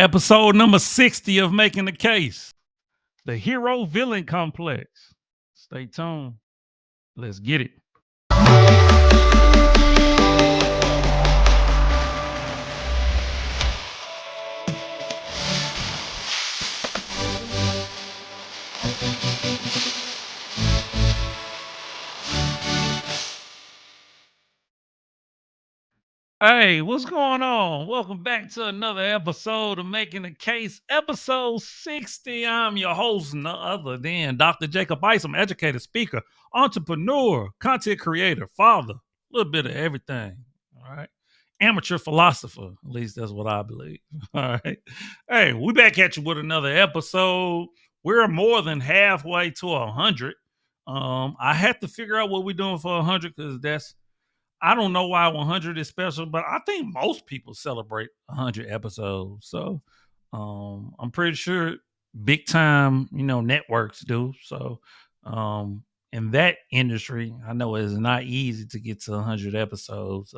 Episode number 60 of Making the Case, the hero villain complex. Stay tuned. Let's get it. Hey, what's going on? Welcome back to another episode of Making the Case, episode 60. I'm your host, none other than Dr. Jacob Isom, educator, speaker, entrepreneur, content creator, father, a little bit of everything. All right. Amateur philosopher, at least that's what I believe. All right. Hey, we back at you with another episode. We're more than halfway to 100. I had to figure out what we're doing for 100 because I don't know why 100 is special, but I think most people celebrate 100 episodes. So I'm pretty sure big time, networks do. So in that industry, I know it's not easy to get to 100 episodes.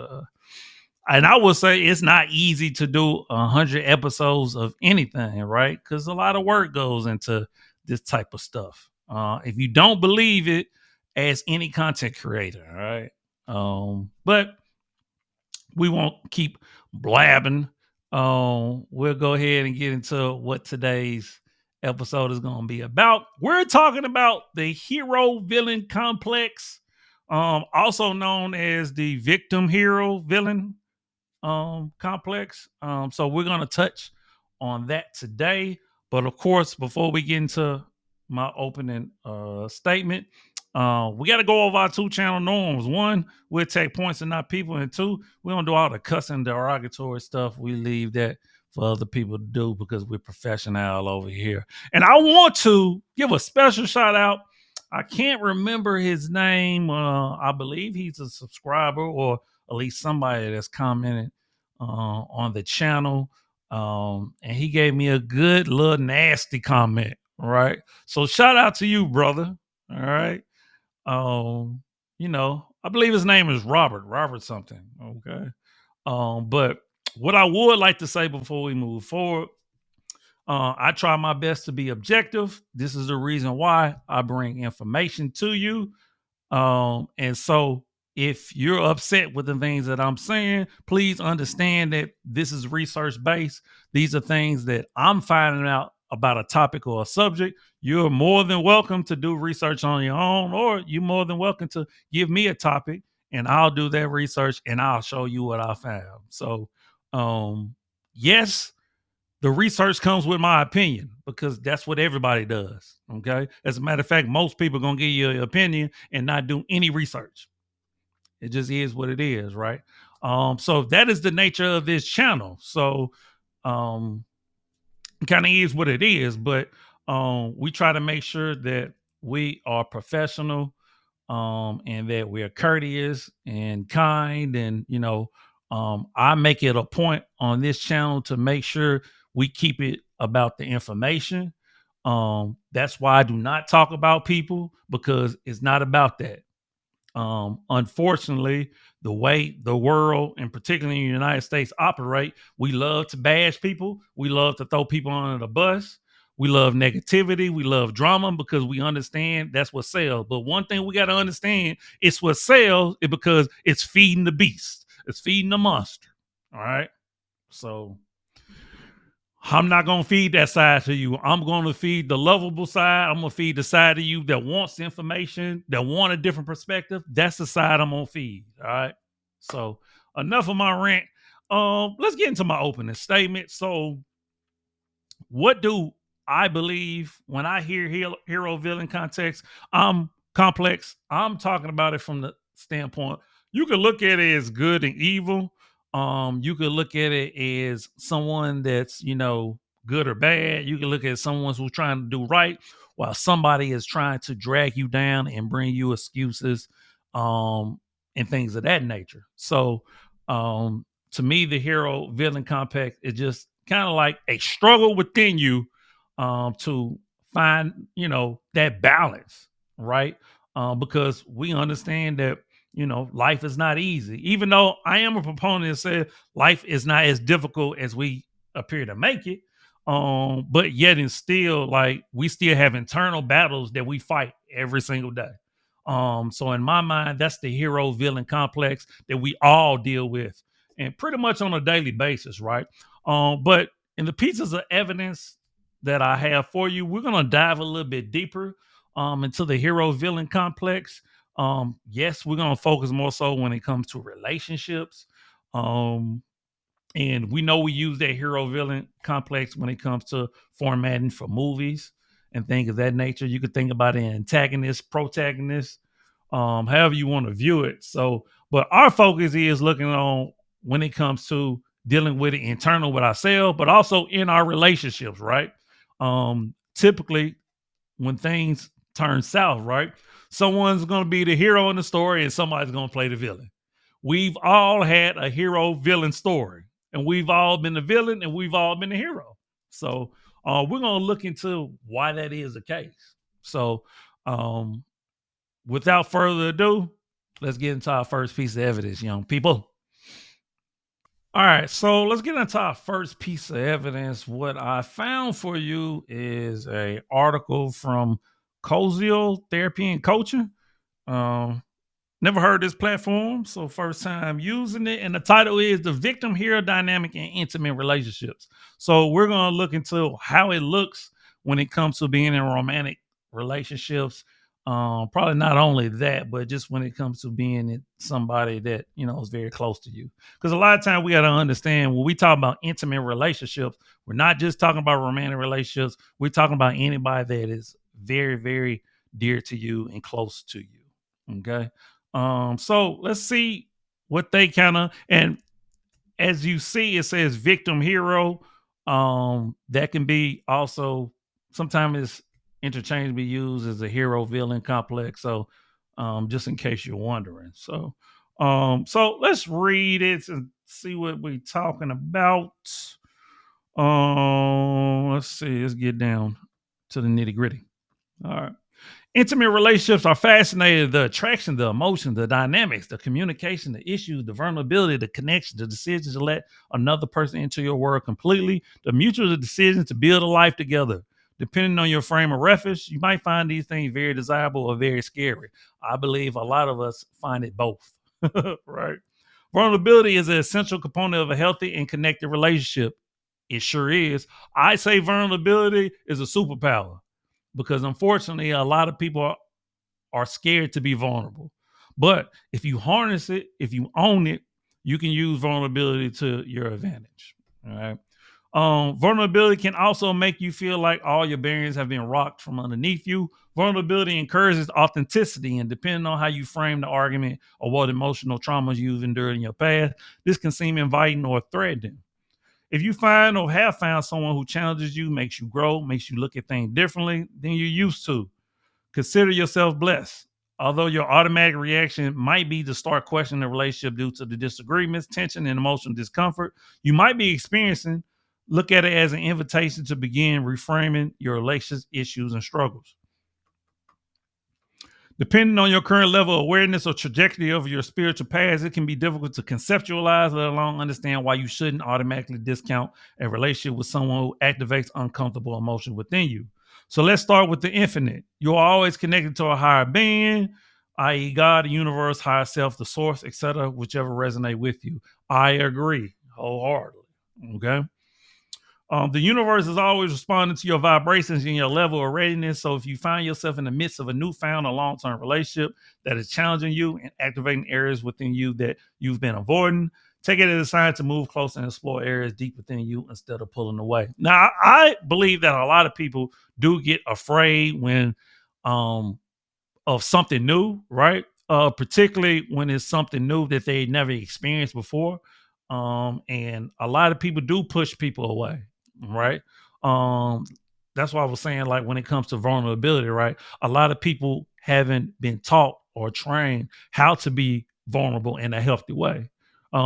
And I would say it's not easy to do 100 episodes of anything, right? Because a lot of work goes into this type of stuff. If you don't believe it, as any content creator, all right? But we won't keep blabbing. We'll go ahead and get into what today's episode is going to be about. We're talking about the hero villain complex, also known as the victim hero villain complex. So we're going to touch on that today. But of course, before we get into my opening statement, we got to go over our 2-channel norms. One, we'll take points and not people. And two, we don't do all the cussing, derogatory stuff. We leave that for other people to do because we're professional over here. And I want to give a special shout out. I can't remember his name. I believe he's a subscriber or at least somebody that's commented on the channel. And he gave me a good little nasty comment. Right. So shout out to you, brother. All right. I believe his name is Robert something. Okay. But what I would like to say before we move forward, I try my best to be objective. This is the reason why I bring information to you. And so if you're upset with the things that I'm saying, please understand that this is research based. These are things that I'm finding out about a topic or a subject. You're more than welcome to do research on your own, or you're more than welcome to give me a topic and I'll do that research and I'll show you what I found. So, yes, the research comes with my opinion because that's what everybody does. Okay. As a matter of fact, most people are going to give you an opinion and not do any research. It just is what it is. Right. So that is the nature of this channel. So, kind of is what it is, but we try to make sure that we are professional, and that we are courteous and kind. And, I make it a point on this channel to make sure we keep it about the information. That's why I do not talk about people because it's not about that. Unfortunately, the way the world and particularly in the United States operate, we love to bash people. We love to throw people under the bus. We love negativity. We love drama because we understand that's what sells. But one thing we got to understand, it's what sells is because it's feeding the beast. It's feeding the monster. All right. So I'm not going to feed that side to you. I'm going to feed the lovable side. I'm going to feed the side of you that wants information, that want a different perspective. That's the side I'm going to feed. All right. So enough of my rant. Let's get into my opening statement. So what do I believe when I hear hero villain context? I'm complex. I'm talking about it from the standpoint, you can look at it as good and evil. You could look at it as someone that's, good or bad. You can look at someone who's trying to do right while somebody is trying to drag you down and bring you excuses, and things of that nature. So, to me, the hero villain complex is just kind of like a struggle within you, to find, that balance, right? Because we understand that, life is not easy. Even though I am a proponent that says life is not as difficult as we appear to make it, But yet and still, like, we still have internal battles that we fight every single day. So in my mind, that's the hero villain complex that we all deal with, and pretty much on a daily basis, right? But in the pieces of evidence that I have for you, we're gonna dive a little bit deeper into the hero villain complex. Yes, we're gonna focus more so when it comes to relationships. Um, and we know we use that hero villain complex when it comes to formatting for movies and things of that nature. You could think about an antagonist, protagonist, however you want to view it. So, but our focus is looking on when it comes to dealing with it internal with ourselves, but also in our relationships, right? Typically, when things turn south, right? Someone's going to be the hero in the story and somebody's going to play the villain. We've all had a hero villain story, and we've all been the villain and we've all been the hero. So, we're going to look into why that is the case. So, um, without further ado, let's get into our first piece of evidence, young people. All right, so let's get into our first piece of evidence. What I found for you is a article from Cozio Therapy and Coaching. Um, Never heard this platform, so first time using it. And the title is The Victim Hero Dynamic in Intimate Relationships. So we're going to look into how it looks when it comes to being in romantic relationships. Probably not only that, but just when it comes to being in somebody that, is very close to you. Because a lot of times we got to understand when we talk about intimate relationships, we're not just talking about romantic relationships. We're talking about anybody that is very, very dear to you and close to you. Okay. So let's see what they kind of, and as you see, it says victim hero. That can be also sometimes it's interchangeably used as a hero villain complex. So just in case you're wondering. So let's read it and see what we're talking about. Let's see, let's get down to the nitty-gritty. All right. Intimate relationships are fascinating. The attraction, the emotion, the dynamics, the communication, the issues, the vulnerability, the connection, the decision to let another person into your world completely, the mutual decision to build a life together. Depending on your frame of reference, you might find these things very desirable or very scary. I believe a lot of us find it both, right? Vulnerability is an essential component of a healthy and connected relationship. It sure is. I say vulnerability is a superpower because unfortunately a lot of people are scared to be vulnerable. But if you harness it, if you own it, you can use vulnerability to your advantage. All right. Vulnerability can also make you feel like all your barriers have been rocked from underneath you. Vulnerability encourages authenticity, and depending on how you frame the argument or what emotional traumas you've endured in your past, this can seem inviting or threatening. If you find or have found someone who challenges you, makes you grow, makes you look at things differently than you used to, consider yourself blessed. Although your automatic reaction might be to start questioning the relationship due to the disagreements, tension, and emotional discomfort you might be experiencing, look at it as an invitation to begin reframing your relationship issues and struggles. Depending on your current level of awareness or trajectory of your spiritual paths, it can be difficult to conceptualize, let alone understand why you shouldn't automatically discount a relationship with someone who activates uncomfortable emotion within you. So let's start with the infinite. You're always connected to a higher being, i.e., God, the universe, higher self, the source, etc., whichever resonate with you. I agree wholeheartedly. Okay. The universe is always responding to your vibrations and your level of readiness. So if you find yourself in the midst of a newfound or long-term relationship that is challenging you and activating areas within you that you've been avoiding, take it as a sign to move closer and explore areas deep within you instead of pulling away. Now, I believe that a lot of people do get afraid when of something new, right? Particularly when it's something new that they never experienced before. And a lot of people do push people away, right? Um, that's why I was saying, like, when it comes to vulnerability, right? A lot of people haven't been taught or trained how to be vulnerable in a healthy way.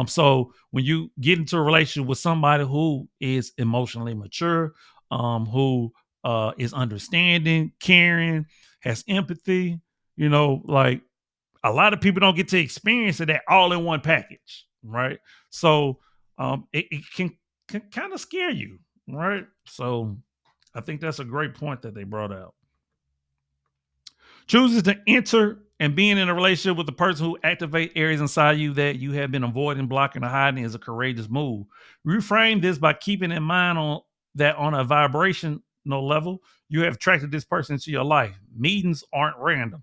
So when you get into a relationship with somebody who is emotionally mature, who is understanding, caring, has empathy, like a lot of people don't get to experience that all in one package, right? So it can kind of scare you, right? So I think that's a great point that they brought out. Chooses to enter and being in a relationship with the person who activate areas inside you that you have been avoiding, blocking, or hiding is a courageous move. Reframe this by keeping in mind on a vibrational level, you have attracted this person into your life. Meetings aren't random.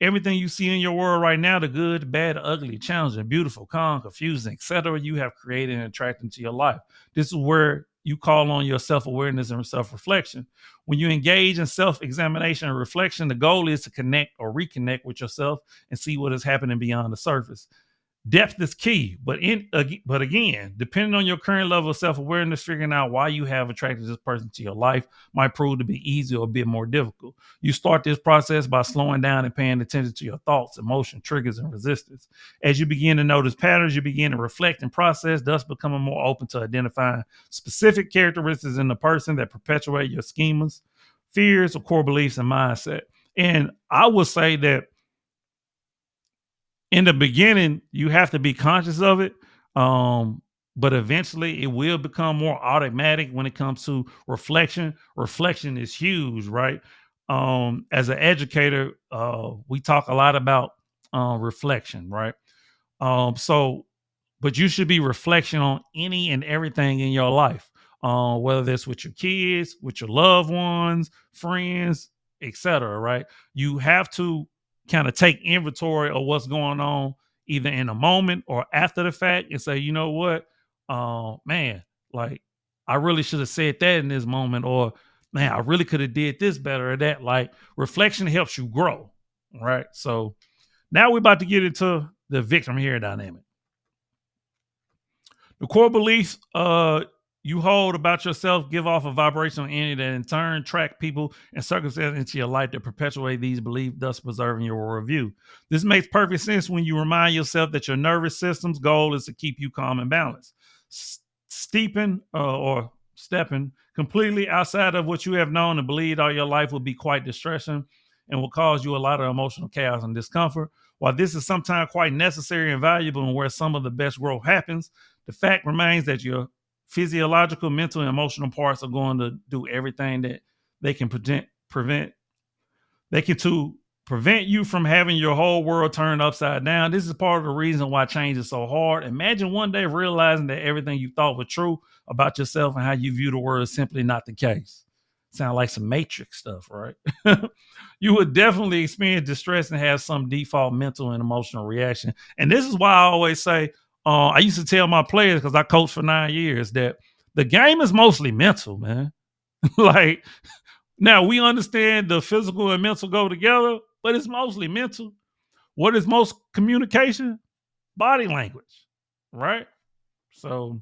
Everything you see in your world right now, the good, the bad, the ugly, challenging, beautiful, calm, confusing, etc., you have created and attracted into your life. This is where you call on your self-awareness and self-reflection. When you engage in self-examination and reflection, the goal is to connect or reconnect with yourself and see what is happening beyond the surface. Depth is key, but again, depending on your current level of self awareness, figuring out why you have attracted this person to your life might prove to be easy or a bit more difficult. You start this process by slowing down and paying attention to your thoughts, emotion, triggers, and resistance. As you begin to notice patterns, you begin to reflect and process, thus becoming more open to identifying specific characteristics in the person that perpetuate your schemas, fears, or core beliefs and mindset. And I would say that in the beginning, you have to be conscious of it. But eventually it will become more automatic when it comes to reflection. Reflection is huge, right? As an educator, we talk a lot about reflection, right? So, but you should be reflection on any and everything in your life, whether that's with your kids, with your loved ones, friends, etc. Right? You have to kind of take inventory of what's going on, either in a moment or after the fact, and say, you know what, man, like I really should have said that in this moment, or man, I really could have did this better or that. Like reflection helps you grow, right? So now we're about to get into the victim here dynamic. The core beliefs you hold about yourself give off a vibrational energy that in turn track people and circumstances into your life that perpetuate these beliefs, thus preserving your worldview. This makes perfect sense when you remind yourself that your nervous system's goal is to keep you calm and balanced. Stepping completely outside of what you have known and believed all your life will be quite distressing and will cause you a lot of emotional chaos and discomfort. While this is sometimes quite necessary and valuable and where some of the best growth happens, the fact remains that your physiological, mental, and emotional parts are going to do everything that they can to prevent you from having your whole world turned upside down. This is part of the reason why change is so hard. Imagine one day realizing that everything you thought was true about yourself and how you view the world is simply not the case. Sound like some Matrix stuff, right? You would definitely experience distress and have some default mental and emotional reaction. And this is why I always say, I used to tell my players, because I coached for 9 years, that the game is mostly mental, man. Like, now we understand the physical and mental go together, but it's mostly mental. What is most communication? Body language, right? So,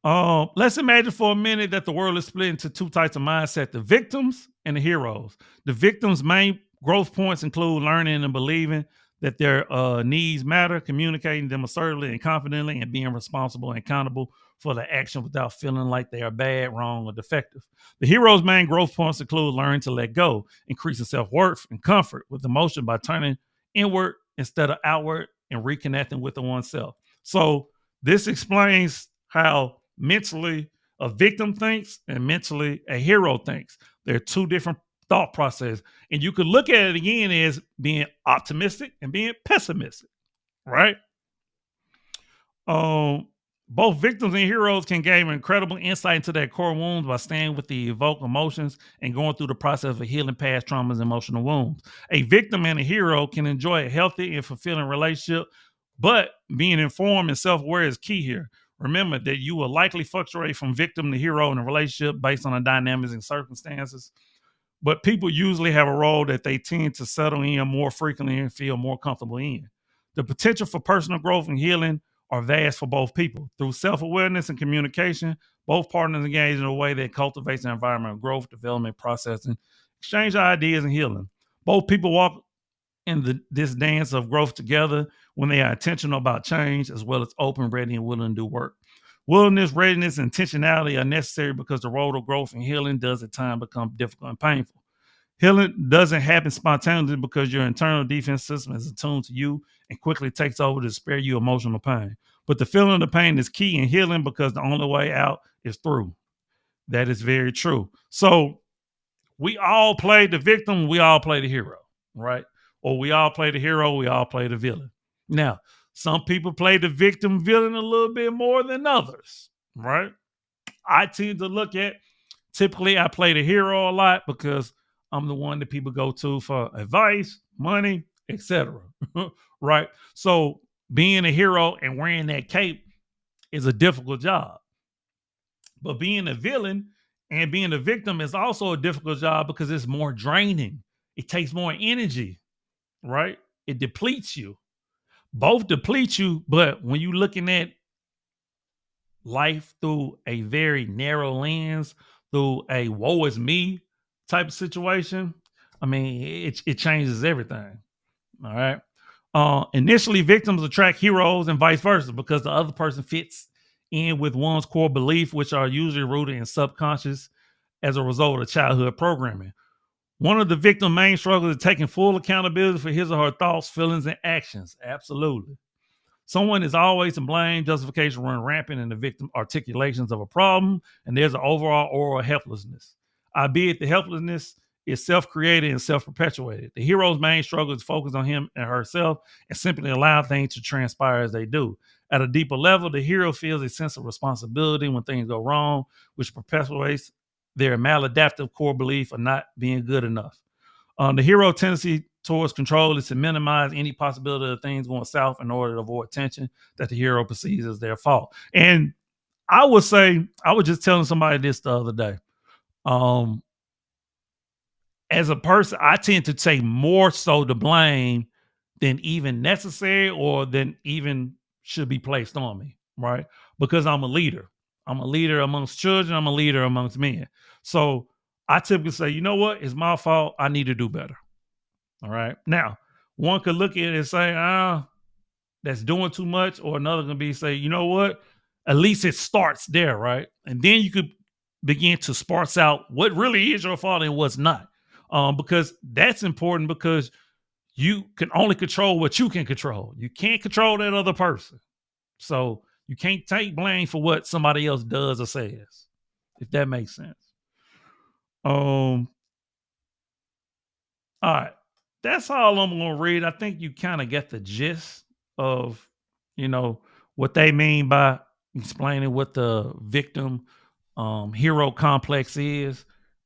let's imagine for a minute that the world is split into two types of mindset: the victims and the heroes. The victims' main growth points include learning and believing that their needs matter, communicating them assertively and confidently, and being responsible and accountable for the action without feeling like they are bad, wrong, or defective. The hero's main growth points include learning to let go, increasing self-worth and comfort with emotion by turning inward instead of outward and reconnecting with the oneself. So this explains how mentally a victim thinks and mentally a hero thinks. They're two different thought processes. And you could look at it again as being optimistic and being pessimistic, right? Both victims and heroes can gain incredible insight into their core wounds by staying with the evoked emotions and going through the process of healing past traumas and emotional wounds. A victim and a hero can enjoy a healthy and fulfilling relationship, but being informed and self-aware is key here. Remember that you will likely fluctuate from victim to hero in a relationship based on the dynamics and circumstances, but people usually have a role that they tend to settle in more frequently and feel more comfortable in. The potential for personal growth and healing are vast for both people. Through self-awareness and communication, both partners engage in a way that cultivates an environment of growth, development, processing, exchange of ideas, and healing. Both people walk in this dance of growth together when they are intentional about change, as well as open, ready, and willing to do work. Willingness, readiness, and intentionality are necessary because the road of growth and healing does at times become difficult and painful. Healing doesn't happen spontaneously because your internal defense system is attuned to you and quickly takes over to spare you emotional pain. But the feeling of the pain is key in healing because the only way out is through. That is very true. So we all play the victim, we all play the hero, right? Or we all play the hero, we all play the villain. Now, some people play the victim villain a little bit more than others, right? I tend to look at typically I play the hero a lot because I'm the one that people go to for advice, money, etc. Right? So being a hero and wearing that cape is a difficult job. But being a villain and being a victim is also a difficult job because it's more draining. It takes more energy, right? It depletes you. Both deplete you, but when you're looking at life through a very narrow lens, through a woe is me type of situation, I mean, it changes everything. All right. Initially, victims attract heroes and vice versa because the other person fits in with one's core belief, which are usually rooted in subconscious as a result of childhood programming. One of the victim's main struggles is taking full accountability for his or her thoughts, feelings, and actions. Absolutely. Someone is always to blame, justification run rampant in the victim articulations of a problem, and there's an overall oral helplessness. Albeit the helplessness is self-created and self-perpetuated. The hero's main struggle is focused on him and herself and simply allow things to transpire as they do. At a deeper level, the hero feels a sense of responsibility when things go wrong, which perpetuates their maladaptive core belief of not being good enough. The hero tendency towards control is to minimize any possibility of things going south in order to avoid tension that the hero perceives as their fault. And I would say, I was just telling somebody this the other day. As a person, I tend to take more so the blame than even necessary or than even should be placed on me, right? Because I'm a leader. I'm a leader amongst children. I'm a leader amongst men. So I typically say, you know what? It's my fault. I need to do better. All right. Now, one could look at it and say, that's doing too much, or another can be say, you know what? At least it starts there, right? And then you could begin to sparse out what really is your fault and what's not. Because that's important because you can only control what you can control. You can't control that other person. So you can't take blame for what somebody else does or says, if that makes sense. All right. That's all I'm going to read. I think you kind of get the gist of, what they mean by explaining what the victim hero complex is.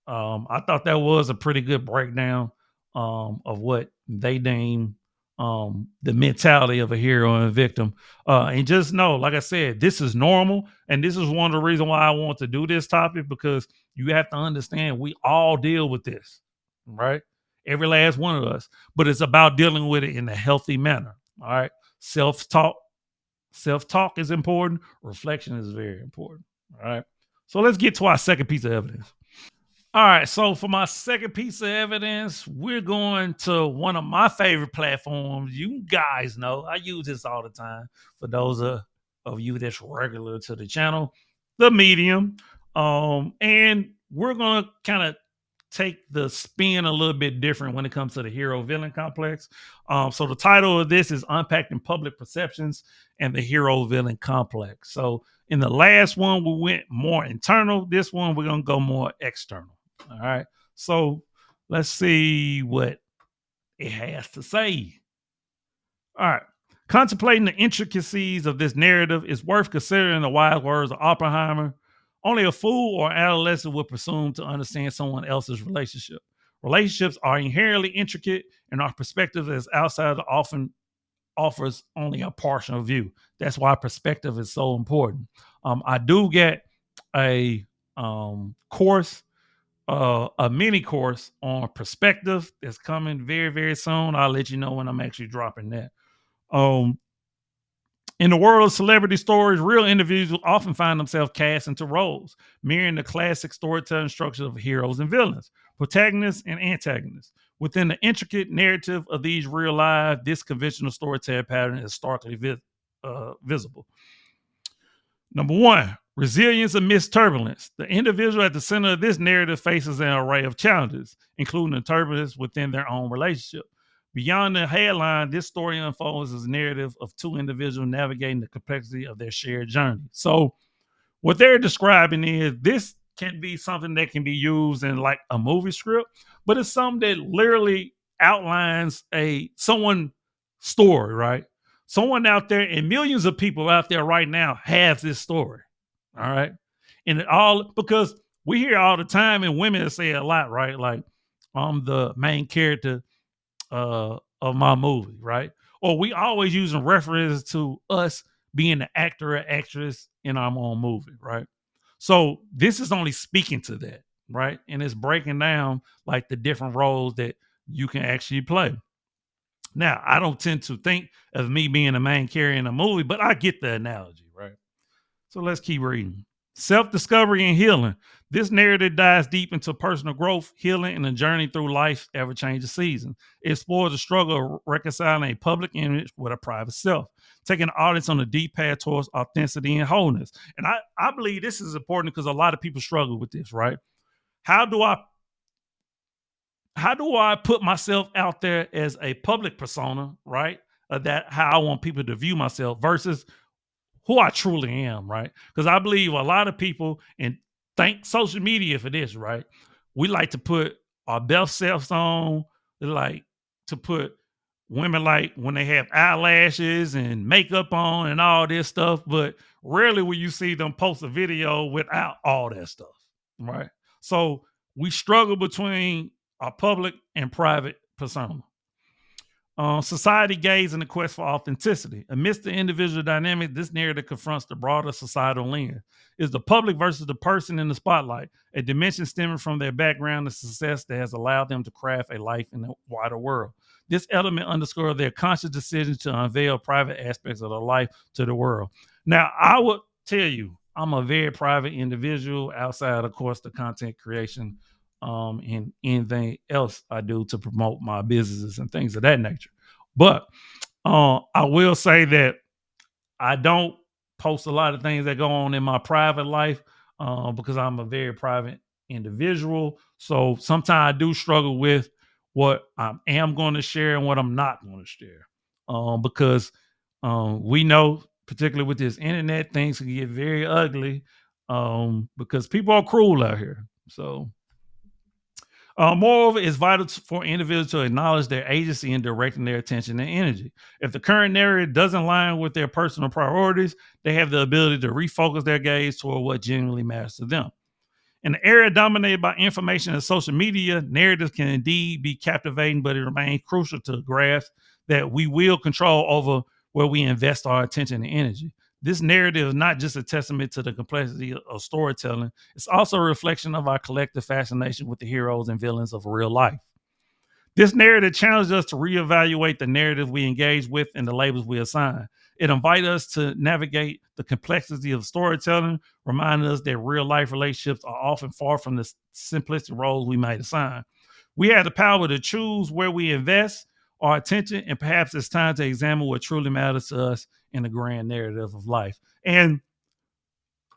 I thought that was a pretty good breakdown of what they deem the mentality of a hero and a victim. And just know, like I said, this is normal. And this is one of the reasons why I want to do this topic, because you have to understand we all deal with this, right? Every last one of us. But it's about dealing with it in a healthy manner. All right. Self-talk is important. Reflection is very important. All right. So let's get to our second piece of evidence. All right, so for my second piece of evidence, we're going to one of my favorite platforms. You guys know I use this all the time. For those of you that's regular to the channel, the Medium, and we're going to kind of take the spin a little bit different when it comes to the hero villain complex. So the title of this is Unpacking Public Perceptions and the Hero Villain Complex. So in the last one, we went more internal. This one, we're going to go more external. All right. So let's see what it has to say. All right. Contemplating the intricacies of this narrative is worth considering the wise words of Oppenheimer. Only a fool or adolescent would presume to understand someone else's relationship. Relationships are inherently intricate, and our perspective as outsider often offers only a partial view. That's why perspective is so important. I do get a course, a mini course on perspective that's coming very, very soon. I'll let you know when I'm actually dropping that. In the world of celebrity stories, real individuals often find themselves cast into roles, mirroring the classic storytelling structure of heroes and villains, protagonists and antagonists. Within the intricate narrative of these real lives, this conventional storytelling pattern is starkly visible. Number one, resilience amidst turbulence. The individual at the center of this narrative faces an array of challenges, including the turbulence within their own relationship. Beyond the headline, this story unfolds as a narrative of two individuals navigating the complexity of their shared journey. So, what they're describing is this can be something that can be used in like a movie script, but it's something that literally outlines a someone story, right? Someone out there and millions of people out there right now have this story. All right. And it all because we hear all the time and women say a lot, right? Like I'm the main character of my movie, right? Or we always using references to us being the actor or actress in our own movie, right? So this is only speaking to that, right? And it's breaking down like the different roles that you can actually play. Now, I don't tend to think of me being a main character in a movie, but I get the analogy, right? So let's keep reading. Self discovery and healing. This narrative dives deep into personal growth, healing, and a journey through life's ever changing season. It explores the struggle of reconciling a public image with a private self, taking the audience on a deep path towards authenticity and wholeness. And I believe this is important because a lot of people struggle with this, right? How do I put myself out there as a public persona, right? That how I want people to view myself versus who I truly am, right? Because I believe a lot of people, and thank social media for this, right? We like to put our best selves on, like to put women like when they have eyelashes and makeup on and all this stuff, but rarely will you see them post a video without all that stuff, right? So we struggle between our public and private persona. Society gaze and the quest for authenticity. Amidst the individual dynamic, this narrative confronts the broader societal lens. Is the public versus the person in the spotlight, a dimension stemming from their background and success that has allowed them to craft a life in the wider world. This element underscores their conscious decision to unveil private aspects of their life to the world. Now, I would tell you, I'm a very private individual outside, of course, the content creation and anything else I do to promote my businesses and things of that nature. But I will say that I don't post a lot of things that go on in my private life because I'm a very private individual. So sometimes I do struggle with what I am going to share and what I'm not going to share because we know, particularly with this internet, things can get very ugly because people are cruel out here. So moreover, it's vital for individuals to acknowledge their agency in directing their attention and energy. If the current narrative doesn't align with their personal priorities, they have the ability to refocus their gaze toward what genuinely matters to them. In an era dominated by information and social media, narratives can indeed be captivating, but it remains crucial to grasp that we will control over where we invest our attention and energy. This narrative is not just a testament to the complexity of storytelling, it's also a reflection of our collective fascination with the heroes and villains of real life. This narrative challenges us to reevaluate the narrative we engage with and the labels we assign. It invites us to navigate the complexity of storytelling, reminding us that real life relationships are often far from the simplistic roles we might assign. We have the power to choose where we invest our attention, and perhaps it's time to examine what truly matters to us in the grand narrative of life. And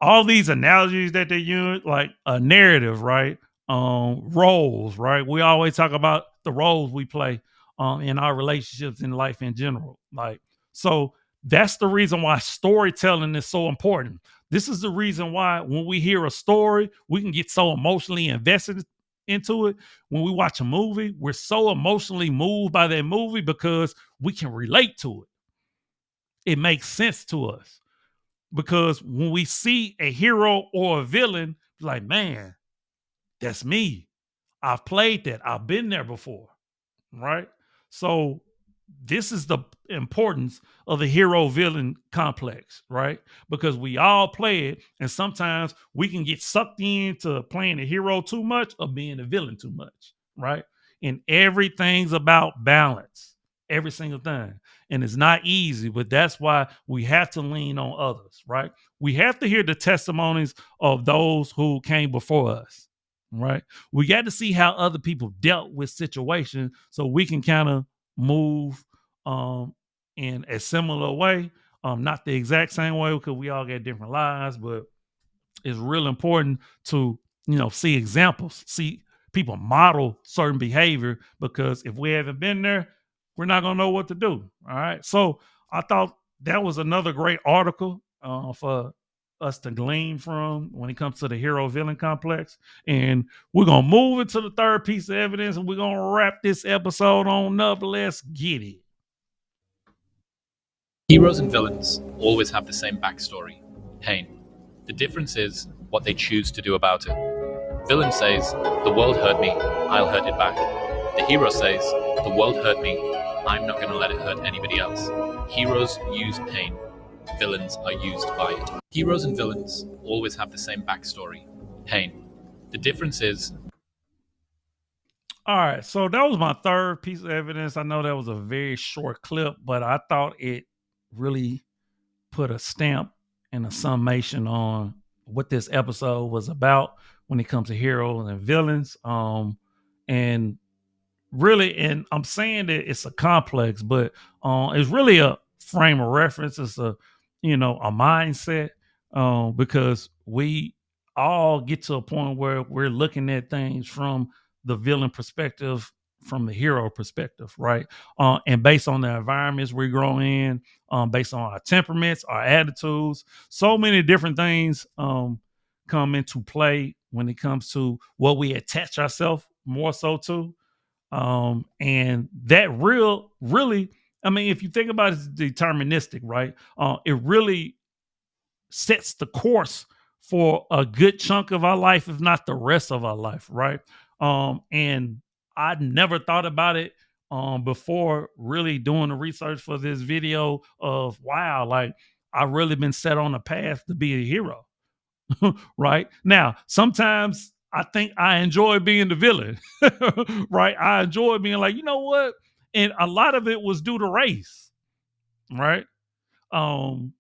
all these analogies that they use, like a narrative, right? Roles, right? We always talk about the roles we play in our relationships in life in general. Like, so that's the reason why storytelling is so important. This is the reason why when we hear a story, we can get so emotionally invested into it. When we watch a movie, we're so emotionally moved by that movie because we can relate to it. It makes sense to us because when we see a hero or a villain, like, man, that's me. I've played that. I've been there before, right? So this is the importance of the hero villain complex, right? Because we all play it, and sometimes we can get sucked into playing the hero too much or being the villain too much, right? And everything's about balance, every single thing. And it's not easy, but that's why we have to lean on others, right? We have to hear the testimonies of those who came before us, right? We got to see how other people dealt with situations so we can kind of move in a similar way, not the exact same way because we all got different lives, but it's real important to see examples, see people model certain behavior because if we haven't been there, we're not gonna know what to do. All right. So I thought that was another great article for us to glean from when it comes to the hero villain complex. And we're gonna move into the third piece of evidence, and we're gonna wrap this episode on up. Let's get it. Heroes and villains always have the same backstory: pain. The difference is what they choose to do about it. Villain says, "The world hurt me, I'll hurt it back." The hero says, "The world hurt me, I'm not going to let it hurt anybody else." Heroes use pain. Villains are used by it. Heroes and villains always have the same backstory: pain. The difference is. All right, so that was my third piece of evidence. I know that was a very short clip, but I thought it really put a stamp and a summation on what this episode was about when it comes to heroes and villains. And really, and I'm saying that it's a complex, but it's really a frame of reference. It's a a mindset, because we all get to a point where we're looking at things from the villain perspective, from the hero perspective, right? And based on the environments we grow in, based on our temperaments, our attitudes, so many different things come into play when it comes to what we attach ourselves more so to. And that really, I mean, if you think about it, it's deterministic, right? It really sets the course for a good chunk of our life, if not the rest of our life, right? And I never thought about it before really doing the research for this video of wow, like I've really been set on a path to be a hero. Right now, sometimes I think I enjoy being the villain. Right, I enjoy being like, you know what, and a lot of it was due to race, right? um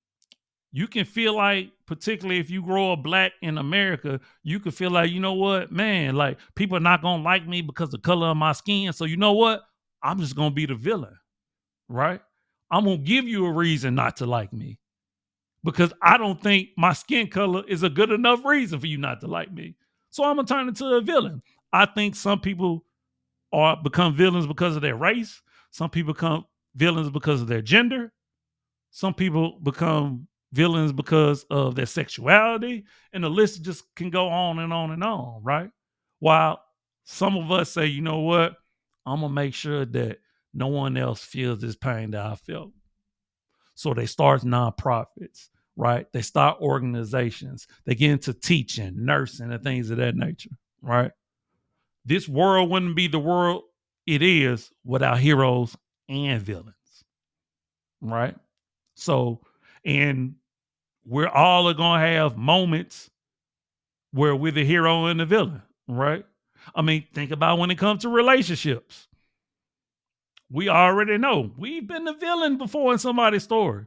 you can feel like, particularly if you grow up black in America, you can feel like, you know what, man, like people are not gonna like me because of the color of my skin, so you know what, I'm just gonna be the villain, right? I'm gonna give you a reason not to like me, because I don't think my skin color is a good enough reason for you not to like me. So I'm gonna turn into a villain. I think some people are become villains because of their race. Some people become villains because of their gender. Some people become villains because of their sexuality, and the list just can go on and on and on, right? While some of us say, you know what, I'm gonna make sure that no one else feels this pain that I felt. So they start nonprofits, right? They start organizations. They get into teaching, nursing, and things of that nature, right? This world wouldn't be the world it is without heroes and villains, right? So, and we're all going to have moments where we're the hero and the villain, right? I mean, think about when it comes to relationships. We already know we've been the villain before in somebody's story,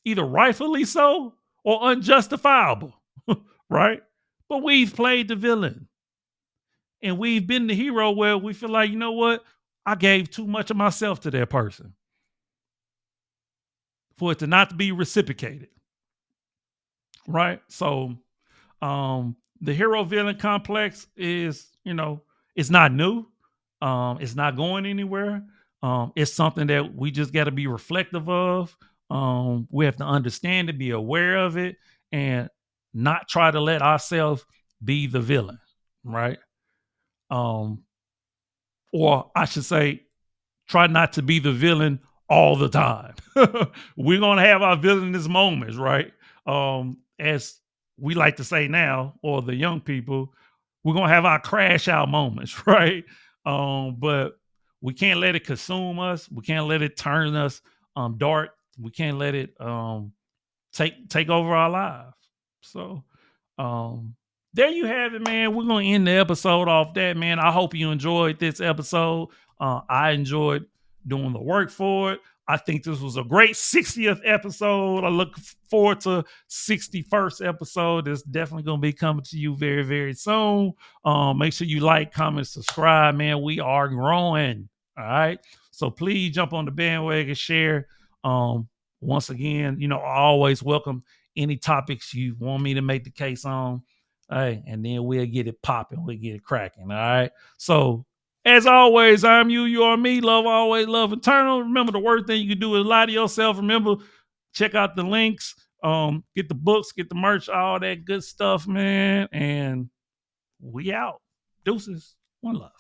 either rightfully so or unjustifiable, right? But we've played the villain, and we've been the hero where we feel like, you know what, I gave too much of myself to that person for it to not to be reciprocated, right? So the hero villain complex is, it's not new. It's not going anywhere. It's something that we just got to be reflective of. We have to understand it, be aware of it, and not try to let ourselves be the villain, right? Or I should say, try not to be the villain all the time. We're gonna have our villainous moments, right? As we like to say now, or the young people, we're gonna have our crash out moments, right? But we can't let it consume us. We can't let it turn us dark. We can't let it take over our lives. So there you have it, man. We're gonna end the episode off that, man. I hope you enjoyed this episode. I enjoyed doing the work for it. I think this was a great 60th episode. I look forward to 61st episode. It's definitely going to be coming to you very, very soon. Make sure you like, comment, subscribe, man. We are growing. All right. So please jump on the bandwagon, share. Once again, I always welcome any topics you want me to make the case on. Hey, and then we'll get it popping. We'll get it cracking. All right. So As always, I'm you, you are me. Love always, love eternal. Remember, the worst thing you can do is lie to yourself. Remember, check out the links. Get the books, get the merch, all that good stuff, man. And we out. Deuces. One love.